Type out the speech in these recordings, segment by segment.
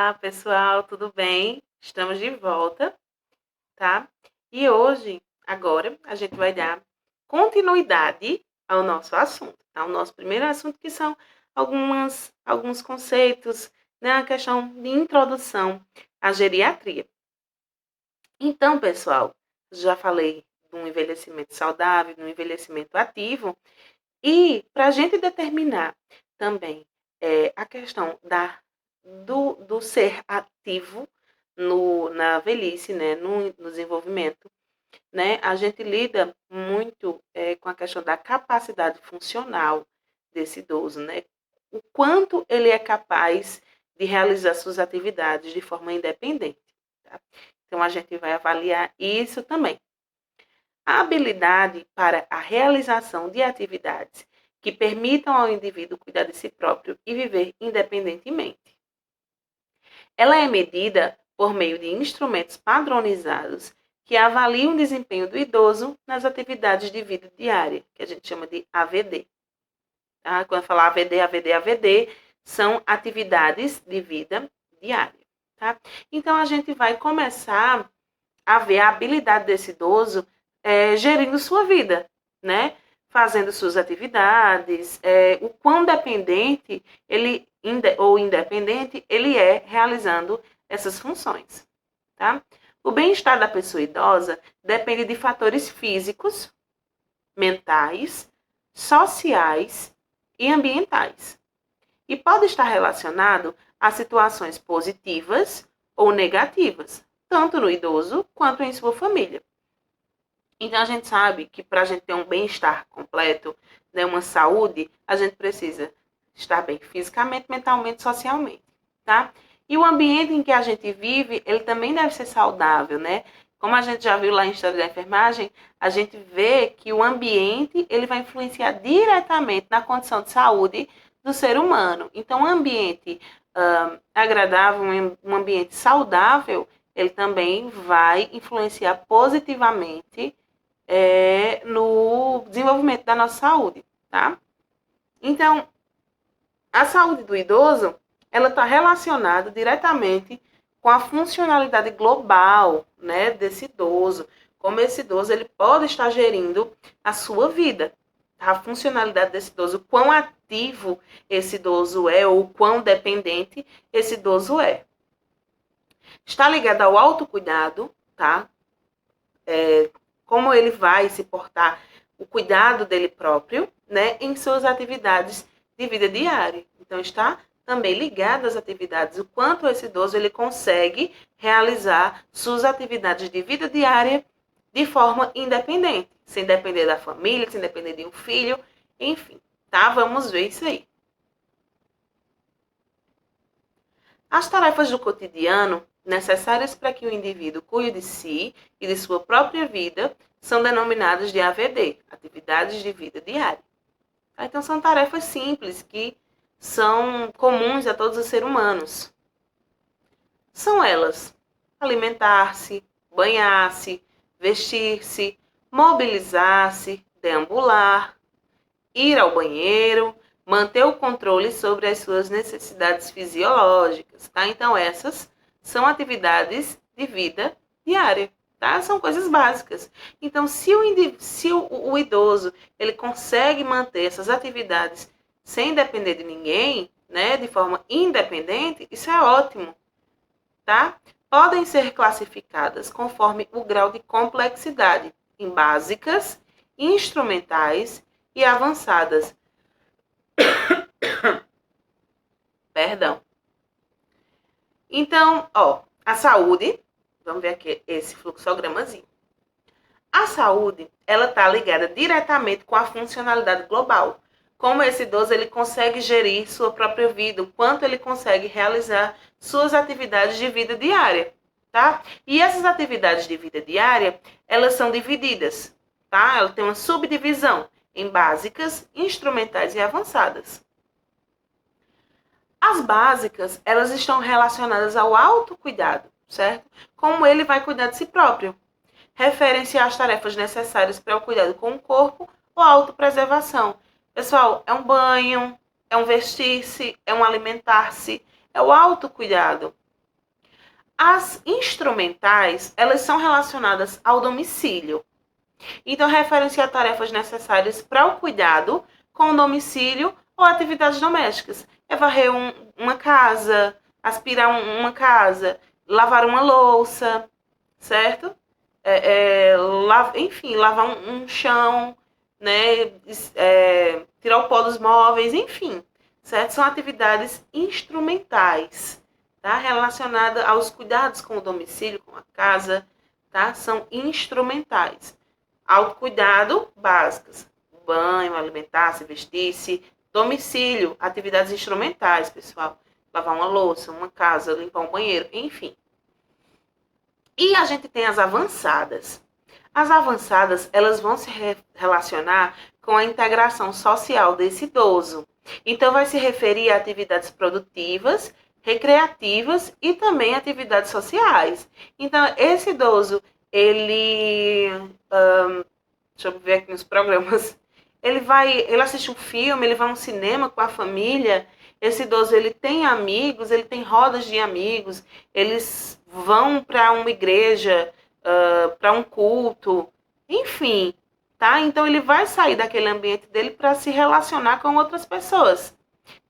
Olá, pessoal, tudo bem? Estamos de volta, tá? E hoje, agora, a gente vai dar continuidade ao nosso assunto, tá? O nosso primeiro assunto que são alguns conceitos, né? A questão de introdução à geriatria. Então, pessoal, já falei do envelhecimento saudável, do envelhecimento ativo, e para a gente determinar também a questão do ser ativo na velhice, né, no desenvolvimento, né, a gente lida muito com a questão da capacidade funcional desse idoso, né, o quanto ele é capaz de realizar suas atividades de forma independente. Tá? Então, a gente vai avaliar isso também. A habilidade para a realização de atividades que permitam ao indivíduo cuidar de si próprio e viver independentemente. Ela é medida por meio de instrumentos padronizados que avaliam o desempenho do idoso nas atividades de vida diária, que a gente chama de AVD. Tá? Quando falar AVD, AVD, AVD, são atividades de vida diária. Tá? Então, a gente vai começar a ver a habilidade desse idoso gerindo sua vida, né? Fazendo suas atividades, o quão dependente ele ou independente ele é realizando essas funções, tá? O bem-estar da pessoa idosa depende de fatores físicos, mentais, sociais e ambientais. E pode estar relacionado a situações positivas ou negativas, tanto no idoso quanto em sua família. Então, a gente sabe que para a gente ter um bem-estar completo, né, uma saúde, a gente precisa estar bem fisicamente, mentalmente, socialmente, tá? E o ambiente em que a gente vive, ele também deve ser saudável, né? Como a gente já viu lá em História da Enfermagem, a gente vê que o ambiente, ele vai influenciar diretamente na condição de saúde do ser humano. Então, um ambiente agradável, um ambiente saudável, ele também vai influenciar positivamente no desenvolvimento da nossa saúde, tá? Então, a saúde do idoso, ela está relacionada diretamente com a funcionalidade global, né, desse idoso. Como esse idoso ele pode estar gerindo a sua vida, a funcionalidade desse idoso, quão ativo esse idoso é ou quão dependente esse idoso é. Está ligado ao autocuidado, tá? Como ele vai se portar, o cuidado dele próprio, né, em suas atividades de vida diária. Então, está também ligado às atividades, o quanto esse idoso ele consegue realizar suas atividades de vida diária de forma independente, sem depender da família, sem depender de um filho, enfim, tá? Vamos ver isso aí. As tarefas do cotidiano necessárias para que o indivíduo cuide de si e de sua própria vida são denominadas de AVD, atividades de vida diária. Então, são tarefas simples que são comuns a todos os seres humanos. São elas: alimentar-se, banhar-se, vestir-se, mobilizar-se, deambular, ir ao banheiro, manter o controle sobre as suas necessidades fisiológicas, tá? Então, essas são atividades de vida diária, tá? São coisas básicas. Então, se o idoso ele consegue manter essas atividades sem depender de ninguém, né, de forma independente, isso é ótimo, tá? Podem ser classificadas conforme o grau de complexidade em básicas, instrumentais e avançadas. Perdão. Então, a saúde, vamos ver aqui esse fluxogramazinho. A saúde, ela está ligada diretamente com a funcionalidade global. Como esse idoso ele consegue gerir sua própria vida, o quanto ele consegue realizar suas atividades de vida diária, tá? E essas atividades de vida diária, elas são divididas, tá? Ela tem uma subdivisão em básicas, instrumentais e avançadas. As básicas, elas estão relacionadas ao autocuidado, certo? Como ele vai cuidar de si próprio. Referem-se às tarefas necessárias para o cuidado com o corpo ou a autopreservação. Pessoal, é um banho, é um vestir-se, é um alimentar-se, é o autocuidado, As instrumentais, elas são relacionadas ao domicílio. Então, referem-se a tarefas necessárias para o cuidado com o domicílio ou atividades domésticas. É varrer uma casa, aspirar uma casa, lavar uma louça, certo? Enfim, lavar um chão, né? Tirar o pó dos móveis, enfim, certo? São atividades instrumentais, tá? Relacionadas aos cuidados com o domicílio, com a casa, tá? São instrumentais. Autocuidado, básicas. Banho, alimentar-se, vestir-se. Domicílio, atividades instrumentais, pessoal. Lavar uma louça, uma casa, limpar um banheiro, enfim. E a gente tem as avançadas. As avançadas, elas vão se relacionar com a integração social desse idoso. Então, vai se referir a atividades produtivas, recreativas e também atividades sociais. Então, esse idoso, ele... deixa eu ver aqui nos programas. Ele assiste um filme, ele vai a um cinema com a família. Esse idoso, ele tem amigos, ele tem rodas de amigos, eles vão para uma igreja, para um culto, enfim, tá? Então ele vai sair daquele ambiente dele para se relacionar com outras pessoas,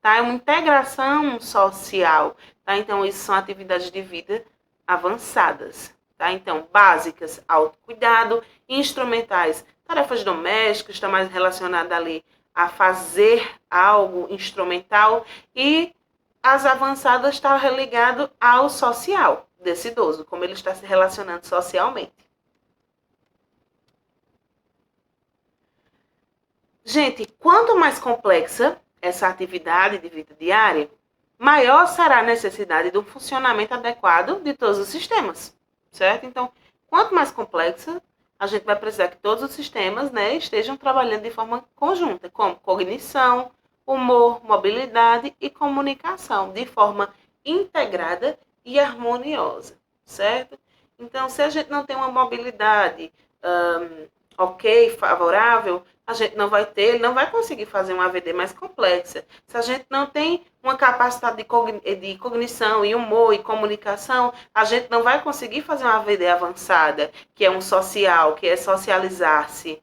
tá? É uma integração social, tá? Então isso são atividades de vida avançadas, tá? Então básicas, autocuidado, instrumentais, tarefas domésticas, está mais relacionada ali a fazer algo instrumental, e as avançadas está ligado ao social desse idoso, como ele está se relacionando socialmente. Gente, quanto mais complexa essa atividade de vida diária, maior será a necessidade do funcionamento adequado de todos os sistemas, certo? Então, quanto mais complexa, a gente vai precisar que todos os sistemas, né, estejam trabalhando de forma conjunta, como cognição, humor, mobilidade e comunicação, de forma integrada e harmoniosa, certo? Então, se a gente não tem uma mobilidade ok, favorável, a gente não vai ter, ele não vai conseguir fazer uma AVD mais complexa. Se a gente não tem uma capacidade de cognição e humor e comunicação, a gente não vai conseguir fazer uma AVD avançada, que é um social, que é socializar-se.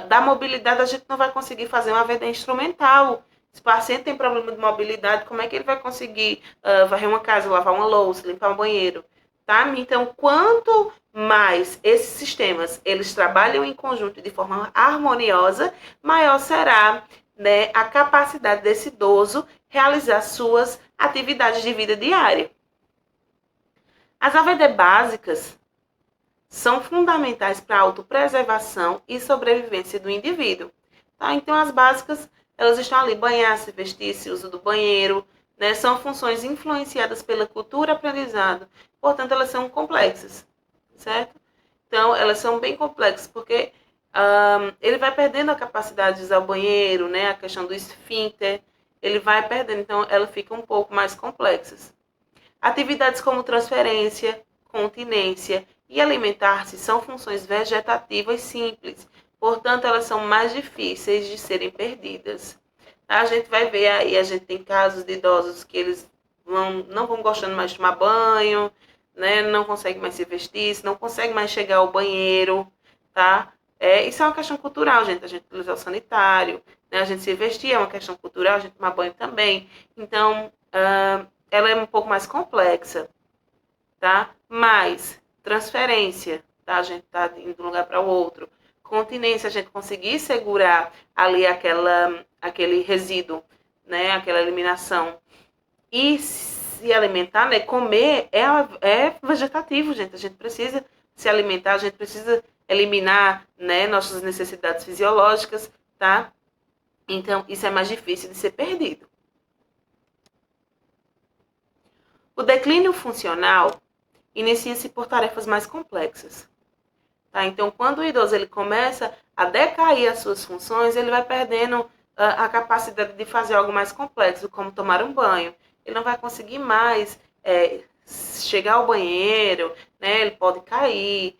Da mobilidade, a gente não vai conseguir fazer uma AVD instrumental. Se o paciente tem problema de mobilidade, como é que ele vai conseguir varrer uma casa, lavar uma louça, limpar um banheiro? Tá? Então, quanto mais esses sistemas eles trabalham em conjunto de forma harmoniosa, maior será, né, a capacidade desse idoso realizar suas atividades de vida diária. As AVD básicas são fundamentais para a autopreservação e sobrevivência do indivíduo. Tá? Então, as básicas, elas estão ali: banhar-se, vestir-se, uso do banheiro, né? São funções influenciadas pela cultura e aprendizado. Portanto, elas são complexas, certo? Então, elas são bem complexas, porque ele vai perdendo a capacidade de usar o banheiro, né? A questão do esfíncter, ele vai perdendo. Então, ela fica um pouco mais complexas. Atividades como transferência, continência e alimentar-se são funções vegetativas simples, portanto, elas são mais difíceis de serem perdidas. A gente vai ver aí, a gente tem casos de idosos que eles não vão gostando mais de tomar banho, né? Não conseguem mais se vestir, não conseguem mais chegar ao banheiro, tá? Isso é uma questão cultural, gente. A gente utilizar o sanitário, né? A gente se vestir é uma questão cultural, a gente tomar banho também. Então, ela é um pouco mais complexa, tá? Mas transferência, tá? A gente tá indo de um lugar para o outro. Continência, a gente conseguir segurar ali aquele resíduo, né? Aquela eliminação. E se alimentar, né? Comer é vegetativo, gente. A gente precisa se alimentar, a gente precisa eliminar, né, nossas necessidades fisiológicas, tá? Então, isso é mais difícil de ser perdido. O declínio funcional inicia-se por tarefas mais complexas. Tá? Então, quando o idoso ele começa a decair as suas funções, ele vai perdendo a capacidade de fazer algo mais complexo, como tomar um banho. Ele não vai conseguir mais chegar ao banheiro, né? Ele pode cair,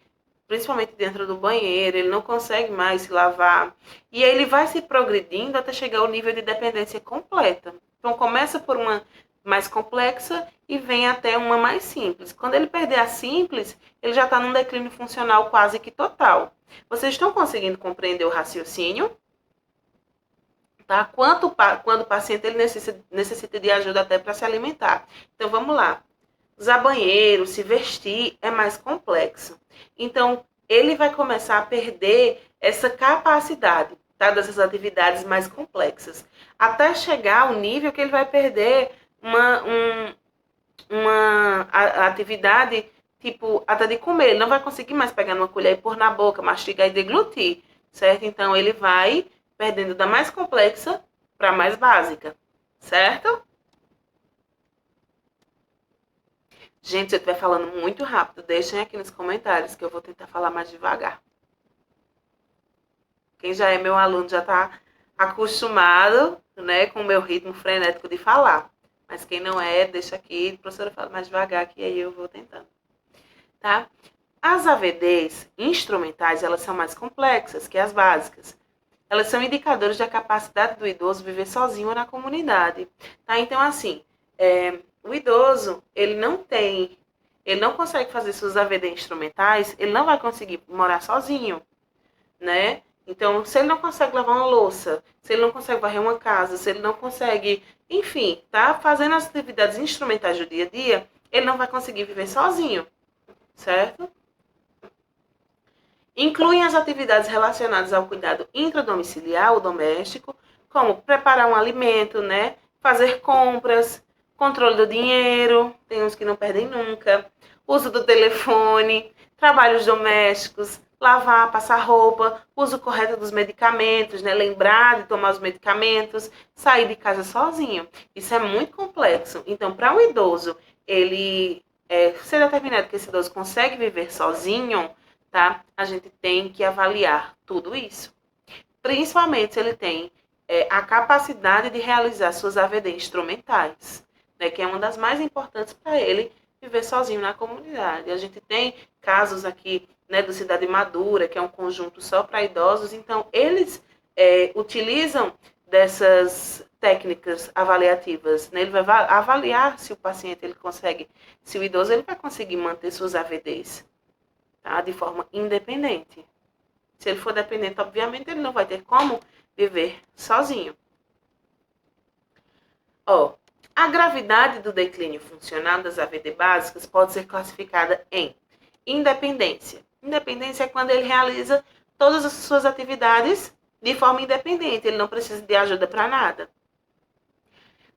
principalmente dentro do banheiro, ele não consegue mais se lavar. E aí ele vai se progredindo até chegar ao nível de dependência completa. Então, começa por uma mais complexa e vem até uma mais simples. Quando ele perder a simples, ele já está num declínio funcional quase que total. Vocês estão conseguindo compreender o raciocínio? Tá? Quando o paciente ele necessita de ajuda até para se alimentar. Então, vamos lá. Usar banheiro, se vestir é mais complexo. Então, ele vai começar a perder essa capacidade, tá? Dessas atividades mais complexas. Até chegar ao nível que ele vai perder uma atividade, tipo, até de comer. Ele não vai conseguir mais pegar numa colher e pôr na boca, mastigar e deglutir, certo? Então, ele vai perdendo da mais complexa para a mais básica, certo? Gente, se eu estiver falando muito rápido, deixem aqui nos comentários que eu vou tentar falar mais devagar. Quem já é meu aluno já está acostumado, né, com o meu ritmo frenético de falar. Mas quem não é, deixa aqui, a professora fala mais devagar, que aí eu vou tentando. Tá? As AVDs instrumentais, elas são mais complexas que as básicas. Elas são indicadores da capacidade do idoso viver sozinho na comunidade. Tá? Então, assim, o idoso, ele não consegue fazer suas AVD instrumentais, ele não vai conseguir morar sozinho, né? Então, se ele não consegue lavar uma louça, se ele não consegue varrer uma casa, se ele não consegue, enfim, tá fazendo as atividades instrumentais do dia a dia, ele não vai conseguir viver sozinho, certo? Incluem as atividades relacionadas ao cuidado intradomiciliar ou doméstico, como preparar um alimento, né? Fazer compras, controle do dinheiro, tem uns que não perdem nunca, uso do telefone, trabalhos domésticos, lavar, passar roupa, uso correto dos medicamentos, né? Lembrar de tomar os medicamentos, sair de casa sozinho. Isso é muito complexo. Então, para um idoso, ele ser determinado que esse idoso consegue viver sozinho, tá? A gente tem que avaliar tudo isso. Principalmente se ele tem a capacidade de realizar suas AVD instrumentais, né? Que é uma das mais importantes para ele viver sozinho na comunidade. A gente tem casos aqui, né, do Cidade Madura, que é um conjunto só para idosos, então eles utilizam dessas técnicas avaliativas, né? Ele vai avaliar se o paciente ele consegue, se o idoso ele vai conseguir manter suas AVDs, tá? De forma independente. Se ele for dependente, obviamente, ele não vai ter como viver sozinho. Ó, a gravidade do declínio funcional das AVD básicas pode ser classificada em independência. Independência é quando ele realiza todas as suas atividades de forma independente, ele não precisa de ajuda para nada.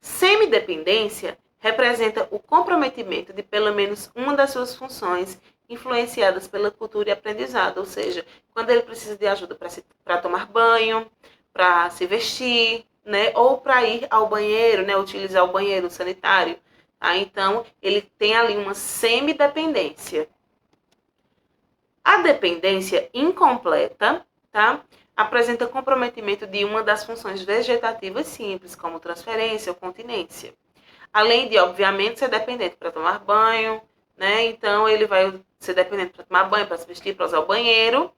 Semidependência representa o comprometimento de pelo menos uma das suas funções influenciadas pela cultura e aprendizado, ou seja, quando ele precisa de ajuda para tomar banho, para se vestir, né, ou para ir ao banheiro, né, utilizar o banheiro sanitário, tá? Então, ele tem ali uma semidependência. A dependência incompleta, tá? Apresenta comprometimento de uma das funções vegetativas simples, como transferência ou continência. Além de, obviamente, ser dependente para tomar banho, né? Então, ele vai ser dependente para tomar banho, para se vestir, para usar o banheiro.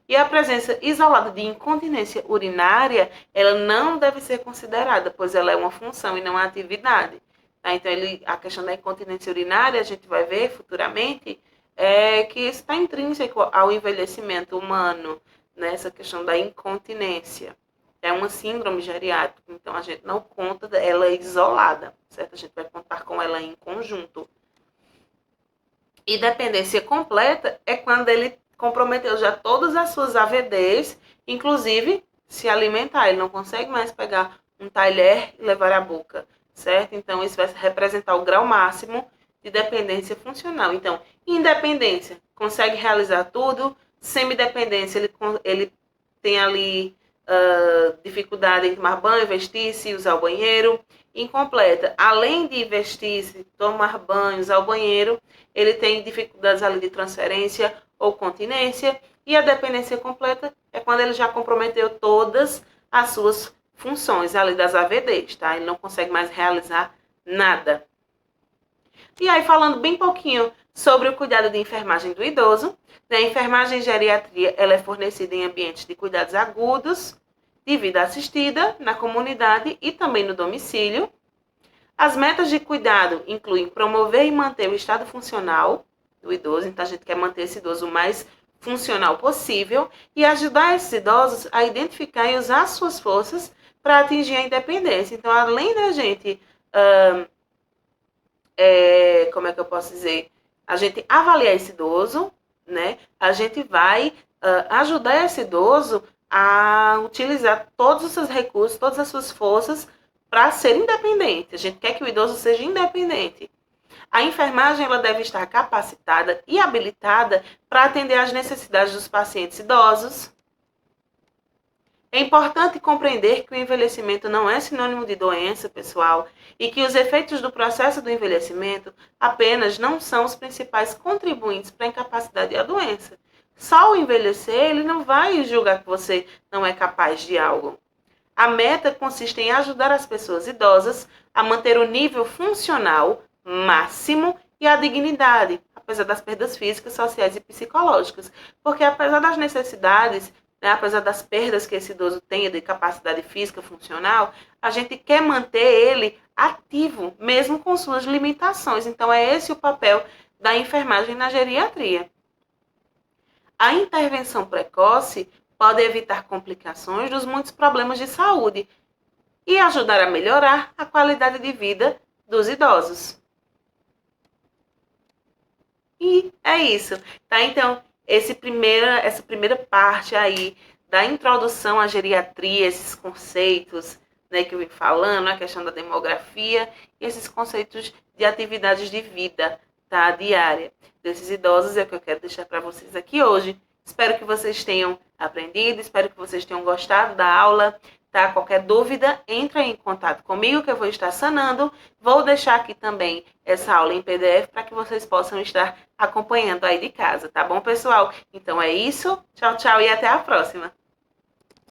E a presença isolada de incontinência urinária, ela não deve ser considerada, pois ela é uma função e não uma atividade. Tá? Então, a questão da incontinência urinária, a gente vai ver futuramente, que isso está intrínseco ao envelhecimento humano, né? Essa questão da incontinência. É uma síndrome geriátrica, então a gente não conta ela isolada, certo? A gente vai contar com ela em conjunto. E dependência completa é quando ele comprometeu já todas as suas AVDs, inclusive se alimentar. Ele não consegue mais pegar um talher e levar à boca, certo? Então, isso vai representar o grau máximo de dependência funcional. Então, independência, consegue realizar tudo. Semidependência, ele tem ali dificuldade em tomar banho, vestir-se, usar o banheiro. Incompleta, além de vestir-se, tomar banho, usar o banheiro, ele tem dificuldades ali de transferência ou continência. E a dependência completa é quando ele já comprometeu todas as suas funções ali das AVDs, tá? Ele não consegue mais realizar nada. E aí, falando bem pouquinho sobre o cuidado de enfermagem do idoso, né? A enfermagem em geriatria ela é fornecida em ambientes de cuidados agudos, de vida assistida, na comunidade e também no domicílio. As metas de cuidado incluem promover e manter o estado funcional do idoso, então a gente quer manter esse idoso o mais funcional possível e ajudar esses idosos a identificar e usar suas forças para atingir a independência. Então, além da gente, como é que eu posso dizer? A gente avaliar esse idoso, né? A gente vai ajudar esse idoso a utilizar todos os seus recursos, todas as suas forças para ser independente. A gente quer que o idoso seja independente. A enfermagem ela deve estar capacitada e habilitada para atender às necessidades dos pacientes idosos. É importante compreender que o envelhecimento não é sinônimo de doença, pessoal, e que os efeitos do processo do envelhecimento apenas não são os principais contribuintes para a incapacidade e a doença. Só o envelhecer, ele não vai julgar que você não é capaz de algo. A meta consiste em ajudar as pessoas idosas a manter o nível funcional máximo e a dignidade, apesar das perdas físicas, sociais e psicológicas. Porque apesar das necessidades, né, apesar das perdas que esse idoso tenha de capacidade física funcional, a gente quer manter ele ativo, mesmo com suas limitações. Então, é esse o papel da enfermagem na geriatria. A intervenção precoce pode evitar complicações dos muitos problemas de saúde e ajudar a melhorar a qualidade de vida dos idosos. E é isso, tá? Então, essa primeira parte aí da introdução à geriatria, esses conceitos, né, que eu vim falando, a questão da demografia e esses conceitos de atividades de vida, tá, diária desses idosos é o que eu quero deixar para vocês aqui hoje. Espero que vocês tenham aprendido, espero que vocês tenham gostado da aula, tá? Qualquer dúvida, entra em contato comigo que eu vou estar sanando. Vou deixar aqui também essa aula em PDF para que vocês possam estar acompanhando aí de casa, tá bom, pessoal? Então é isso. Tchau, tchau e até a próxima.